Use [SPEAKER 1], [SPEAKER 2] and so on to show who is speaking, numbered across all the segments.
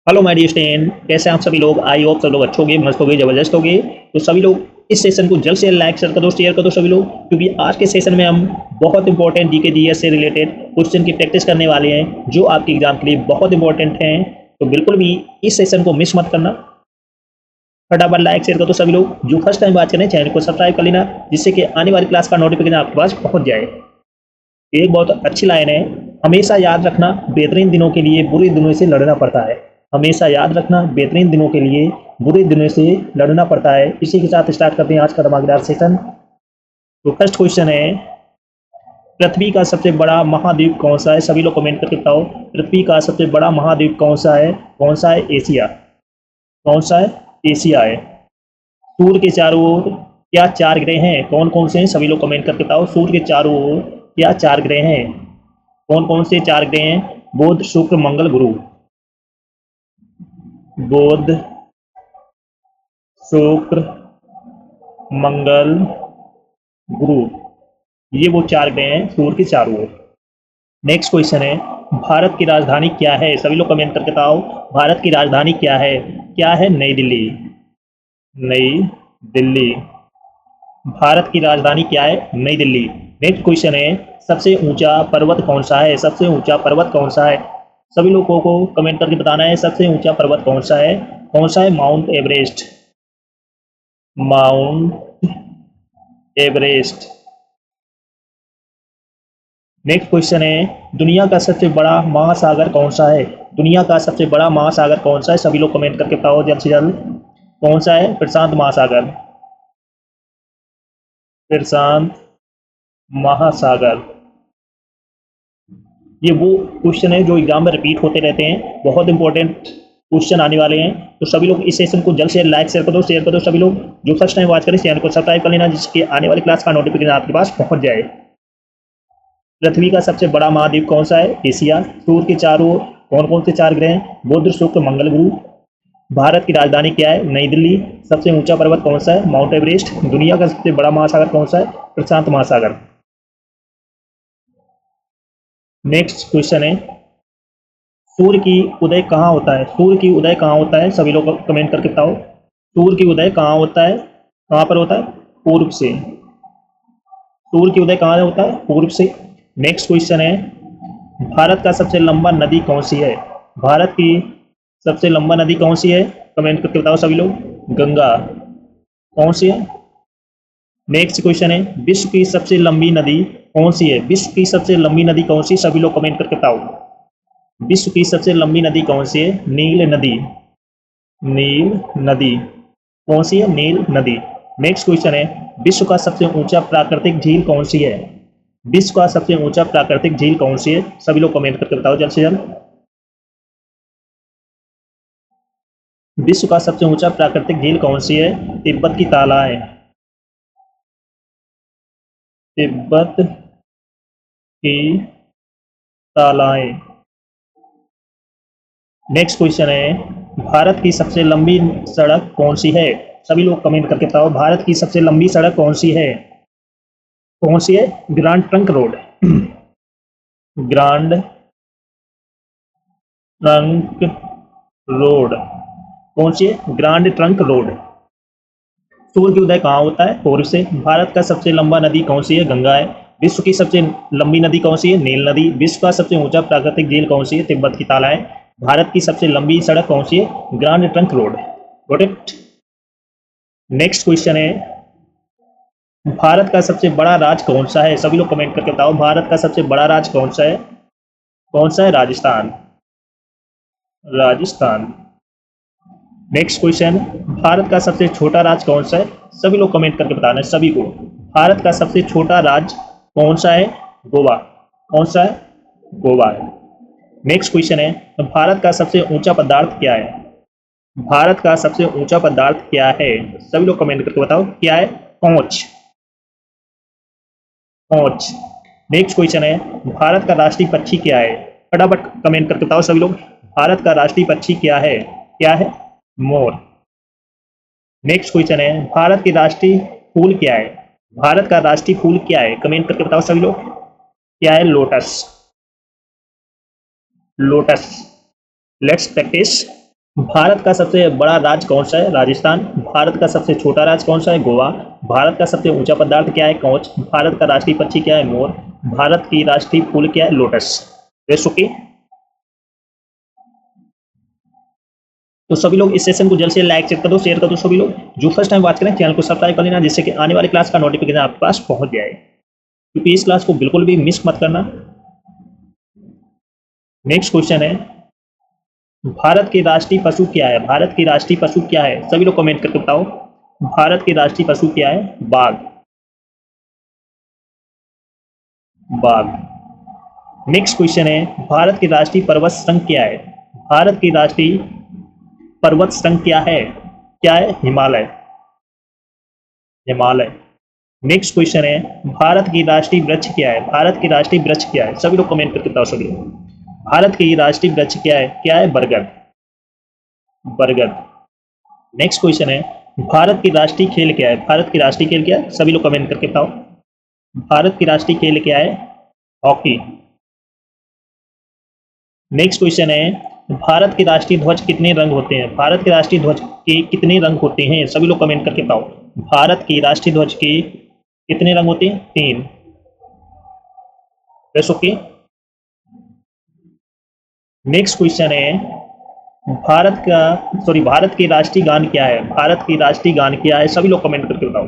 [SPEAKER 1] Hello my dear student, कैसे हैं आप सभी लोग। आई होप सब लोग अच्छे होंगे, मस्त होंगे, जबरदस्त होंगे। तो सभी लोग इस सेशन को जल्द से लाइक शेयर कर दो सभी लोग, क्योंकि आज के सेशन में हम बहुत इंपॉर्टेंट जीके जीएस से रिलेटेड क्वेश्चन की प्रैक्टिस करने वाले हैं, जो आपके एग्जाम के लिए बहुत इंपॉर्टेंट हैं। तो बिल्कुल भी इस सेशन को मिस मत करना। फटाफट लाइक शेयर कर दो सभी लोग। जो फर्स्ट टाइम बात करें, चैनल को सब्सक्राइब कर लेना, जिससे कि आने वाली क्लास का नोटिफिकेशन आपके पास पहुंच जाए। एक बहुत अच्छी लाइन है, हमेशा याद रखना, बेहतरीन दिनों के लिए बुरे दिनों से लड़ना पड़ता है। हमेशा याद रखना, बेहतरीन दिनों के लिए बुरे दिनों से लड़ना पड़ता है। इसी के साथ स्टार्ट करते हैं आज का धमाकेदार सेशन। तो फर्स्ट क्वेश्चन है, पृथ्वी का सबसे बड़ा महाद्वीप कौन सा है। सभी लोग कमेंट करके बताओ, पृथ्वी का सबसे बड़ा महाद्वीप कौन सा है। कौन सा है? एशिया। कौन सा है? एशिया है। सूर्य के चारों ओर क्या चार ग्रह हैं? कौन कौन से हैं? सभी लोग कमेंट करके बताओ, सूर्य के चारों ओर क्या चार ग्रह हैं? कौन कौन से चार ग्रह हैं? बुध, शुक्र, मंगल, गुरु। बुध, शुक्र, मंगल, गुरु, ये वो चार ग्रह हैं सूर्य के चारों ओर। नेक्स्ट क्वेश्चन है, भारत की राजधानी क्या है। सभी लोग कमेंट करके बताओ, भारत की राजधानी क्या है। क्या है? नई दिल्ली। नई दिल्ली। भारत की राजधानी क्या है? नई दिल्ली। नेक्स्ट क्वेश्चन है, सबसे ऊंचा पर्वत कौन सा है। सबसे ऊंचा पर्वत कौन सा है? सभी लोगों को कमेंट करके बताना है, सबसे ऊंचा पर्वत कौन सा है। कौन सा है? Mount Everest. Mount Everest. Next question है, दुनिया का सबसे बड़ा महासागर कौन सा है। दुनिया का सबसे बड़ा महासागर कौन सा है? सभी लोग कमेंट करके बताओ जल्द से जल्द। कौन सा है? प्रशांत महासागर। प्रशांत महासागर। ये वो क्वेश्चन है जो एग्जाम में रिपीट होते रहते हैं, बहुत इंपॉर्टेंट क्वेश्चन आने वाले हैं। तो सभी लोग इस सेशन को जल्द से लाइक शेयर कर दो सभी लोग। जो फर्स्ट टाइम वॉच करें, चैनल को सब्सक्राइब कर लेना, जिसके आने वाली क्लास का नोटिफिकेशन आपके पास पहुंच जाए। पृथ्वी का सबसे बड़ा महाद्वीप कौन सा है? एशिया। सूर्य के चारों ओर कौन कौन से चार ग्रह हैं? बुध, शुक्र, मंगल, गुरु। भारत की राजधानी क्या है? नई दिल्ली। सबसे ऊंचा पर्वत कौन सा है? Mount Everest. दुनिया का सबसे बड़ा महासागर कौन सा है? प्रशांत महासागर। नेक्स्ट क्वेश्चन है, सूर्य की उदय कहाँ होता है। सूर्य की उदय कहाँ होता है? सभी लोग कमेंट करके बताओ, सूर्य की उदय कहाँ होता है? कहाँ पर होता है? पूर्व से। सूर्य की उदय कहाँ होता है? पूर्व से। नेक्स्ट क्वेश्चन है, भारत का सबसे लंबा नदी कौन सी है। भारत की सबसे लंबा नदी कौन सी है? कमेंट करके बताओ सभी लोग। गंगा। कौन सी है? नेक्स्ट क्वेश्चन है, विश्व की सबसे लंबी नदी कौन सी है। विश्व की सबसे लंबी नदी कौन सी? सभी लोग कमेंट करके बताओ, विश्व की सबसे लंबी नदी कौन सी है? नील नदी। नील नदी। कौन सी है? नील नदी। नेक्स्ट क्वेश्चन है, विश्व का सबसे ऊंचा प्राकृतिक झील कौन सी है। विश्व का सबसे ऊंचा प्राकृतिक झील कौन सी है? सभी लोग कमेंट करके बताओ जल्द से जल्द। विश्व का सबसे ऊंचा प्राकृतिक झील कौन सी है? तिब्बत की तालाएं। तिब्बत की तालाएं। नेक्स्ट क्वेश्चन है, भारत की सबसे लंबी सड़क कौन सी है। सभी लोग कमेंट करके बताओ, भारत की सबसे लंबी सड़क कौन सी है? कौन सी है? Grand trunk road. Grand trunk road. कौन सी है? Grand trunk road. सूर्य की उदय कहाँ होता है? पूर्व से। भारत का सबसे लंबा नदी कौन सी है? गंगा है। विश्व की सबसे लंबी नदी कौन सी है? नील नदी। विश्व का सबसे ऊंचा प्राकृतिक झील कौन सी है? तिब्बत की तालाएं। भारत की सबसे लंबी सड़क कौन सी है? Grand trunk road. Got it. Next question है, भारत का सबसे बड़ा राज्य कौन सा है। सभी लोग कमेंट करके बताओ, भारत का सबसे बड़ा राज्य कौन सा है? कौन सा है? राजस्थान। राजस्थान। नेक्स्ट क्वेश्चन, भारत का सबसे छोटा राज्य कौन सा है? सभी लोग कमेंट करके बताना है सभी को, भारत का सबसे छोटा राज्य कौन सा है? गोवा। कौन सा है? गोवा है। नेक्स्ट क्वेश्चन है, भारत का सबसे ऊंचा पदार्थ क्या है? भारत का सबसे ऊंचा पदार्थ क्या है? सभी लोग कमेंट करके बताओ, क्या है? पहुंच। पहुंच। नेक्स्ट क्वेश्चन है, भारत का राष्ट्रीय पक्षी क्या है? फटाफट कमेंट करके बताओ सभी लोग, भारत का राष्ट्रीय पक्षी क्या है? क्या है? मोर। नेक्स्ट क्वेश्चन है, भारत की राष्ट्रीय फूल क्या है? भारत का राष्ट्रीय फूल क्या है? कमेंट करके बताओ सभी लोग, क्या है? Lotus. Lotus. Let's practice. Bharat का सबसे बड़ा राज्य कौन सा है? राजस्थान। भारत का सबसे छोटा राज्य कौन सा है? गोवा। भारत का सबसे ऊंचा पदार्थ क्या है? कांच। भारत का राष्ट्रीय पक्षी क्या है? मोर। भारत की राष्ट्रीय फूल क्या है? लोटस। विश्व की। तो सभी लोग इस सेशन को जल्द से लाइक कर दो, शेयर कर दो। सभी लोग जो फर्स्ट टाइम बात करें चैनल को सब्सक्राइब कर लेना, जिससे कि आने वाली क्लास का नोटिफिकेशन आपके पास पहुंच जाए, क्योंकि इस क्लास को बिल्कुल भी मिस मत करना। नेक्स्ट क्वेश्चन है, भारत की राष्ट्रीय पशु क्या है? भारत की राष्ट्रीय पशु क्या है? सभी लोग कमेंट करके बताओ। भारत की राष्ट्रीय पशु क्या है? बाघ। बाघ। नेक्स्ट क्वेश्चन है, भारत की राष्ट्रीय पर्वत श्रृंग क्या है? भारत की राष्ट्रीय पर्वत श्रृंग क्या है? क्या है? हिमालय। हिमालय। नेक्स्ट क्वेश्चन है, भारत की राष्ट्रीय वृक्ष क्या है? भारत की राष्ट्रीय वृक्ष क्या है? सभी लोग कमेंट करके बताओ। सभी लोग भारत की राष्ट्रीय वृक्ष क्या है? क्या है? बरगद। बरगद। नेक्स्ट क्वेश्चन है, भारत की राष्ट्रीय खेल क्या है? भारत की राष्ट्रीय खेल क्या है? सभी लोग कमेंट करके बताओ। भारत की राष्ट्रीय खेल क्या है? हॉकी। नेक्स्ट क्वेश्चन है, भारत के राष्ट्रीय ध्वज कितने रंग होते हैं? भारत के राष्ट्रीय ध्वज के कितने रंग होते हैं? सभी लोग कमेंट करके बताओ। भारत की राष्ट्रीय ध्वज के कितने रंग होते हैं? 3। ओके। नेक्स्ट क्वेश्चन है, भारत के राष्ट्रीय गान क्या है? भारत की राष्ट्रीय गान क्या है? सभी लोग कमेंट करके बताओ।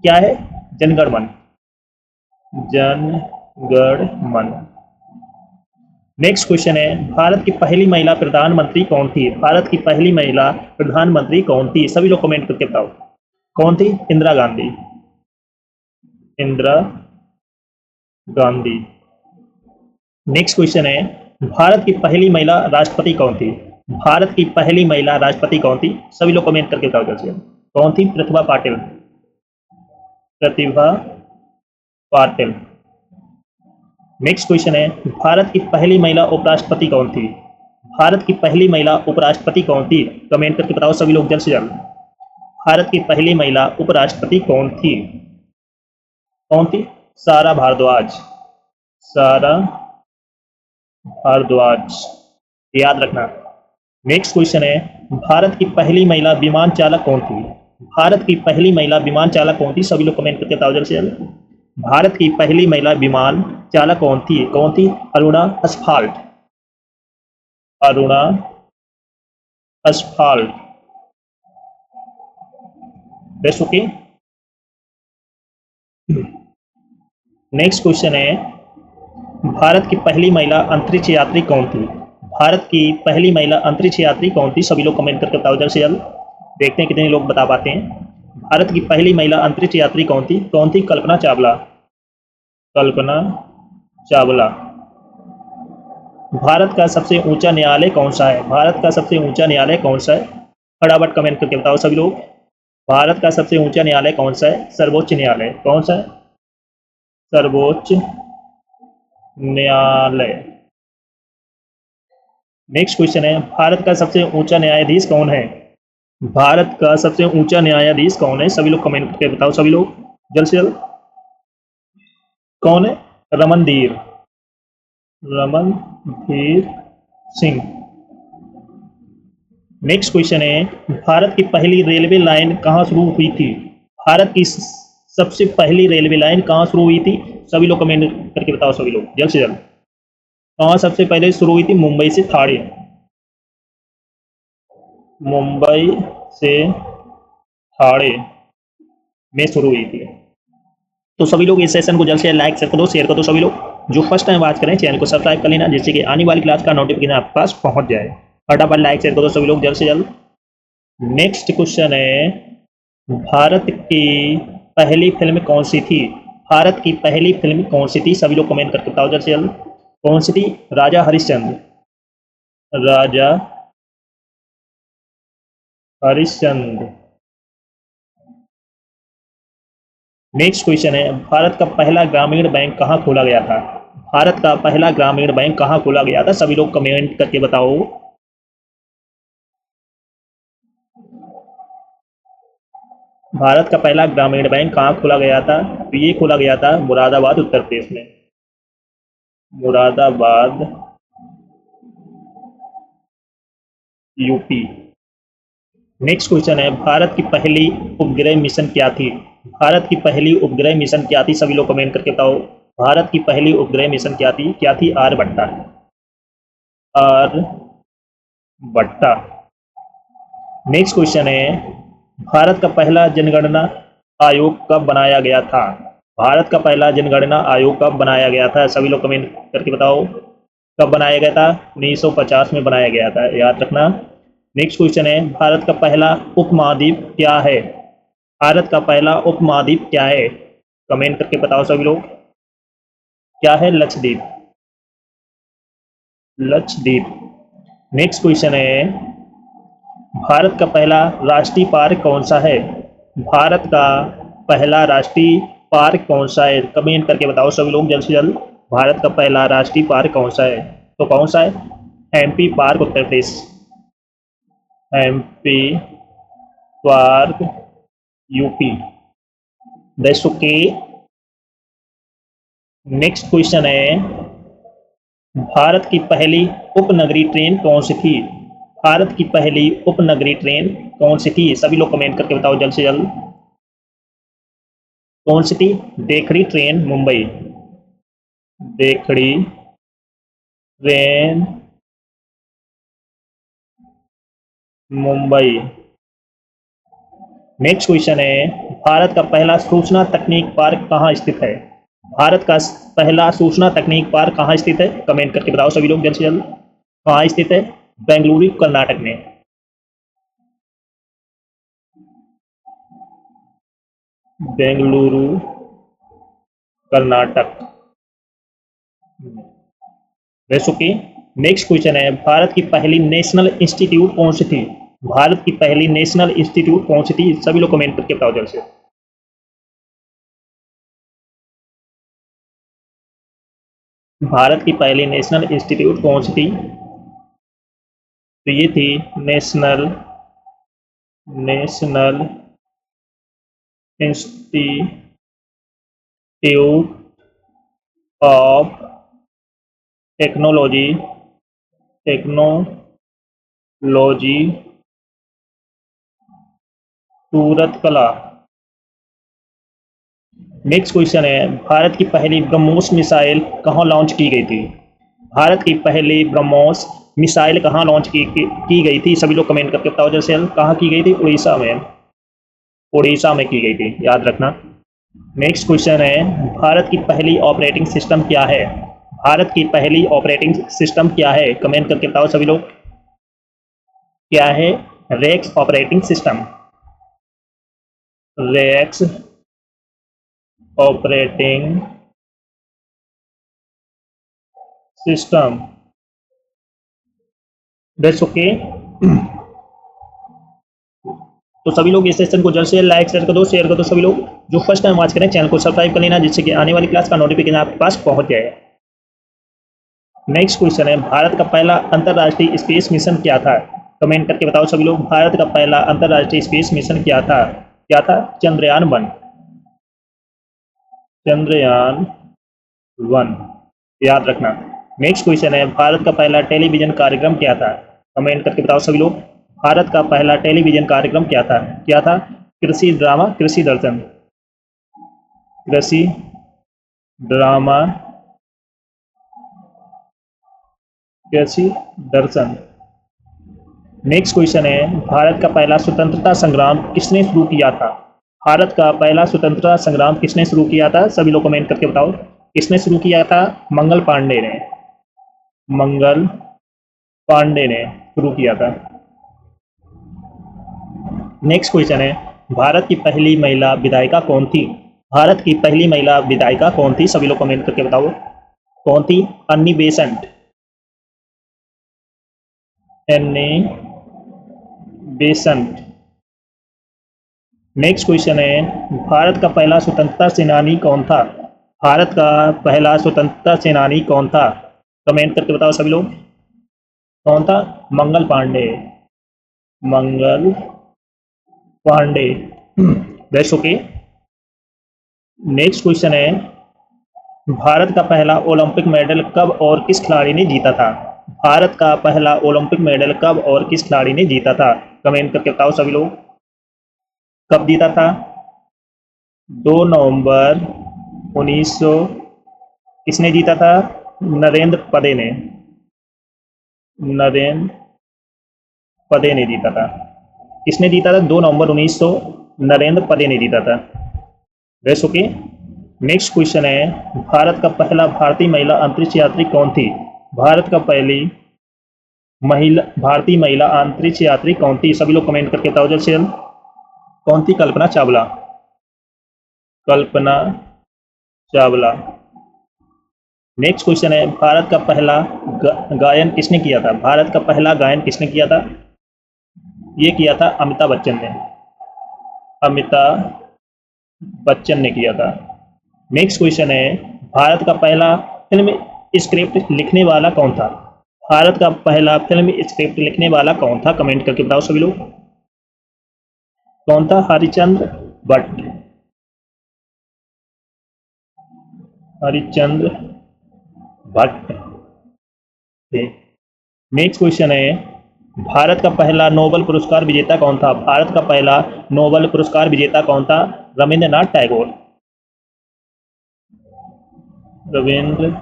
[SPEAKER 1] क्या है? जनगण मन। जनगण मन। नेक्स्ट क्वेश्चन है, भारत की पहली महिला प्रधानमंत्री कौन थी? भारत की पहली महिला प्रधानमंत्री कौन थी? सभी लोग कमेंट करके बताओ। कौन थी? इंदिरा गांधी। इंदिरा गांधी। नेक्स्ट क्वेश्चन है, भारत की पहली महिला राष्ट्रपति कौन थी? भारत की पहली महिला राष्ट्रपति कौन थी? सभी लोग कमेंट करके बताओ जल्दी। कौन थी? प्रतिभा पाटिल। प्रतिभा पाटिल। नेक्स्ट क्वेश्चन है, भारत की पहली महिला उपराष्ट्रपति कौन थी? भारत की पहली महिला उपराष्ट्रपति कौन थी? कमेंट करके बताओ सभी लोग जल्द से जल्द। भारत की पहली महिला उपराष्ट्रपति कौन थी? कौन थी? सारा भारद्वाज। सारा भारद्वाज, याद रखना। नेक्स्ट क्वेश्चन है, भारत की पहली महिला विमान चालक कौन थी? भारत की पहली महिला विमान चालक कौन थी? सभी लोग कमेंट करके बताओ जल्द से जल्द। भारत की पहली महिला विमान चालक कौन थी? कौन थी? Aruna asphalt. Aruna asphalt. Best okay. Next question है, भारत की पहली महिला अंतरिक्ष यात्री कौन थी? भारत की पहली महिला अंतरिक्ष यात्री कौन थी? सभी लोग कमेंट करके बताओ जल्द से जल्द। देखते हैं कितने लोग बता पाते हैं। भारत की पहली महिला अंतरिक्ष यात्री कौन थी? कौन थी? कल्पना चावला। कल्पना चावला। भारत का सबसे ऊंचा न्यायालय कौन सा है? भारत का सबसे ऊंचा न्यायालय कौन सा है? फटाफट कमेंट करके बताओ सभी लोग। भारत का सबसे ऊंचा न्यायालय कौन सा है? सर्वोच्च न्यायालय। कौन सा है? सर्वोच्च न्यायालय। नेक्स्ट क्वेश्चन है, भारत का सबसे ऊंचा न्यायाधीश कौन है? भारत का सबसे ऊंचा न्यायाधीश कौन है? सभी लोग कमेंट करके बताओ सभी लोग जल्द से जल्द। कौन है? रमनदीर। रमनधीर सिंह। नेक्स्ट क्वेश्चन है, भारत की पहली रेलवे लाइन कहाँ शुरू हुई थी? भारत की सबसे पहली रेलवे लाइन कहाँ शुरू हुई थी? सभी लोग कमेंट करके बताओ सभी लोग जल्द से जल्द। कहाँ सबसे पहले शुरू हुई थी? मुंबई से ठाणे। मुंबई से ठाणे में शुरू हुई थी। तो सभी लोग इस सेशन को जल्द से लाइक कर दो, शेयर कर दो। सभी लोग जो फर्स्ट टाइम बात करें चैनल को सब्सक्राइब कर लेना, जिससे कि आने वाली क्लास का नोटिफिकेशन आपके पास पहुंच जाए। फटाफट लाइक शेयर कर दो सभी लोग जल्द से जल्द। नेक्स्ट क्वेश्चन है, भारत की पहली फिल्म कौन सी थी? भारत की पहली फिल्म कौन सी थी? सभी लोग कमेंट करके बताओ जल्द से जल्द। कौन सी थी? राजा हरिश्चंद्र। राजा हरिश्चंद्र। नेक्स्ट क्वेश्चन है, भारत का पहला ग्रामीण बैंक कहाँ खोला गया था? भारत का पहला ग्रामीण बैंक कहाँ खोला गया था? सभी लोग कमेंट करके बताओ। भारत का पहला ग्रामीण बैंक कहाँ खोला गया था? तो ये खोला गया था मुरादाबाद, उत्तर प्रदेश में। मुरादाबाद, यूपी। नेक्स्ट क्वेश्चन है, भारत की पहली उपग्रह मिशन क्या थी? भारत की पहली उपग्रह मिशन क्या थी? सभी लोग कमेंट करके बताओ। भारत की पहली उपग्रह मिशन क्या थी? क्या थी? आर्यभट्टा। आर्यभट्टा। नेक्स्ट क्वेश्चन है, भारत का पहला जनगणना आयोग कब बनाया गया था? भारत का पहला जनगणना आयोग कब बनाया गया था? सभी लोग कमेंट करके बताओ। कब बनाया गया था? 1950 में बनाया गया था, याद रखना। नेक्स्ट क्वेश्चन है, भारत का पहला उपमहाद्वीप क्या है? भारत का पहला उपमहाद्वीप क्या है? कमेंट करके बताओ सभी लोग। क्या है? लक्षद्वीप। लक्षद्वीप। नेक्स्ट क्वेश्चन है, भारत का पहला राष्ट्रीय पार्क कौन सा है? भारत का पहला राष्ट्रीय पार्क कौन सा है? कमेंट करके बताओ सभी लोग जल्द से जल्द। भारत का पहला राष्ट्रीय पार्क कौन सा है? तो कौन सा है? MP park, Uttar Pradesh. MP park, UP. That's okay. Next question है, भारत की पहली उपनगरीय ट्रेन कौन सी थी? भारत की पहली उपनगरीय ट्रेन कौन सी थी? सभी लोग कमेंट करके बताओ जल्द से जल्द। कौन सी थी? देखड़ी ट्रेन, मुंबई। देखड़ी ट्रेन, मुंबई। नेक्स्ट क्वेश्चन है, भारत का पहला सूचना तकनीक पार्क कहाँ स्थित है? भारत का पहला सूचना तकनीक पार्क कहाँ स्थित है? कमेंट करके बताओ सभी लोग जल्द से जल्द। कहाँ स्थित है? बेंगलुरु, कर्नाटक में। Bengaluru, Karnataka. Okay. Next question है, भारत की पहली नेशनल इंस्टीट्यूट कौन सी थी? भारत की पहली नेशनल इंस्टीट्यूट कौन सी थी? सभी लोग कमेंट करके बताओ जल्द से। भारत की पहली नेशनल इंस्टीट्यूट कौन सी थी? तो ये थी नेशनल इंस्टीट्यूट ऑफ टेक्नोलॉजी सूरत कला। नेक्स्ट क्वेश्चन है, भारत की पहली ब्रह्मोस मिसाइल कहाँ लॉन्च की गई थी? भारत की पहली ब्रह्मोस मिसाइल कहाँ लॉन्च की गई थी? सभी लोग कमेंट करके बताओ जैसे। कहाँ की गई थी? उड़ीसा में। उड़ीसा में की गई थी, याद रखना। नेक्स्ट क्वेश्चन है, भारत की पहली ऑपरेटिंग सिस्टम क्या है? भारत की पहली ऑपरेटिंग सिस्टम क्या है? कमेंट करके बताओ सभी लोग। क्या है? Rex operating system. Rex operating system. That's okay. तो सभी लोग इस सेशन को जल्द से जल्द लाइक शेयर कर दो सभी लोग। जो फर्स्ट टाइम वॉच करें चैनल को सब्सक्राइब कर लेना, जिससे कि आने वाली क्लास का नोटिफिकेशन आपके पास पहुंच जाएगा। नेक्स्ट क्वेश्चन है, भारत का पहला अंतर्राष्ट्रीय स्पेस मिशन क्या था? कमेंट करके बताओ सभी लोग। भारत का पहला अंतर्राष्ट्रीय स्पेस मिशन क्या था? क्या था? चंद्रयान-1। चंद्रयान-1, याद रखना। नेक्स्ट क्वेश्चन है, भारत का पहला टेलीविजन कार्यक्रम क्या था? कमेंट करके बताओ सभी लोग। भारत का पहला टेलीविजन कार्यक्रम क्या था? क्या था? कृषि ड्रामा, कृषि दर्शन। कृषि ड्रामा, कृषि दर्शन। नेक्स्ट क्वेश्चन है, भारत का पहला स्वतंत्रता संग्राम किसने शुरू किया था? भारत का पहला स्वतंत्रता संग्राम किसने शुरू किया था? सभी लोग कमेंट करके बताओ। किसने शुरू किया था? मंगल पांडे ने। मंगल पांडे ने शुरू किया था। नेक्स्ट क्वेश्चन है, भारत की पहली महिला विधायिका कौन थी? भारत की पहली महिला विधायिका कौन थी? सभी लोग कमेंट करके बताओ। कौन थी? अन्नी बेसेंट। अन्नी बेसेंट। नेक्स्ट क्वेश्चन है, भारत का पहला स्वतंत्रता सेनानी कौन था? भारत का पहला स्वतंत्रता सेनानी कौन था? कमेंट करके बताओ सभी लोग। कौन था? Mangal Pandey. Mangal Pandey. That's okay. Next question है, भारत का पहला ओलंपिक मेडल कब और किस खिलाड़ी ने जीता था? भारत का पहला ओलंपिक मेडल कब और किस खिलाड़ी ने जीता था? कमेंट करके बताओ सभी लोग, कब जीता था? 2 नवंबर 1900। किसने जीता था? नरेंद्र पदे ने। नरेंद्र पदे ने जीता था। किसने जीता था? 2 नवंबर 1900, नरेंद्र पदे ने जीता था। Race okay. नेक्स्ट क्वेश्चन है, भारत का पहला भारतीय महिला अंतरिक्ष यात्री कौन थी? भारत का पहली महिला भारतीय महिला अंतरिक्ष यात्री कौन थी? सभी लोग कमेंट करके बताओ जल्द से जल्द। कौन थी? कल्पना चावला। कल्पना चावला। नेक्स्ट क्वेश्चन है, भारत का पहला गायन किसने किया था? भारत का पहला गायन किसने किया था? ये किया था अमिताभ बच्चन ने। अमिताभ बच्चन ने किया था। नेक्स्ट क्वेश्चन है, भारत का पहला फिल्म स्क्रिप्ट लिखने वाला कौन था? भारत का पहला फिल्म स्क्रिप्ट लिखने वाला कौन था? कमेंट करके बताओ सभी लोग। कौन था? हरिश्चंद्र भट्ट। हरिश्चंद्र भट्ट थे। नेक्स्ट क्वेश्चन है, भारत का पहला नोबेल पुरस्कार विजेता कौन था? भारत का पहला नोबेल पुरस्कार विजेता कौन था? रविंद्रनाथ टैगोर। रविंद्रनाथ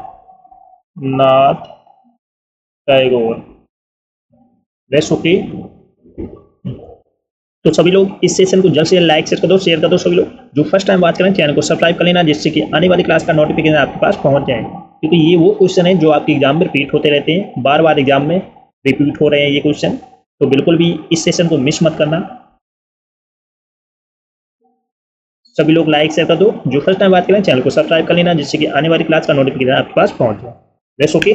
[SPEAKER 1] टैगोर। Best okay. तो सभी लोग इस सेशन को जल्द से जल्द लाइक शेयर कर दो सभी लोग। जो फर्स्ट टाइम बात करें चैनल को सब्सक्राइब कर लेना, जिससे कि आने वाली क्लास का नोटिफिकेशन आपके पास पहुंच जाए, क्योंकि ये वो क्वेश्चन है जो आपके एग्जाम में रिपीट होते रहते हैं, बार बार एग्जाम में रिपीट हो रहे हैं ये क्वेश्चन। तो बिल्कुल भी इस सेशन को मिस मत करना। सभी लोग लाइक शेयर कर दो। जो फर्स्ट टाइम बात करें चैनल को सब्सक्राइब कर लेना, जिससे कि आने वाली क्लास का नोटिफिकेशन आपके पास पहुंच जाए। Best okay.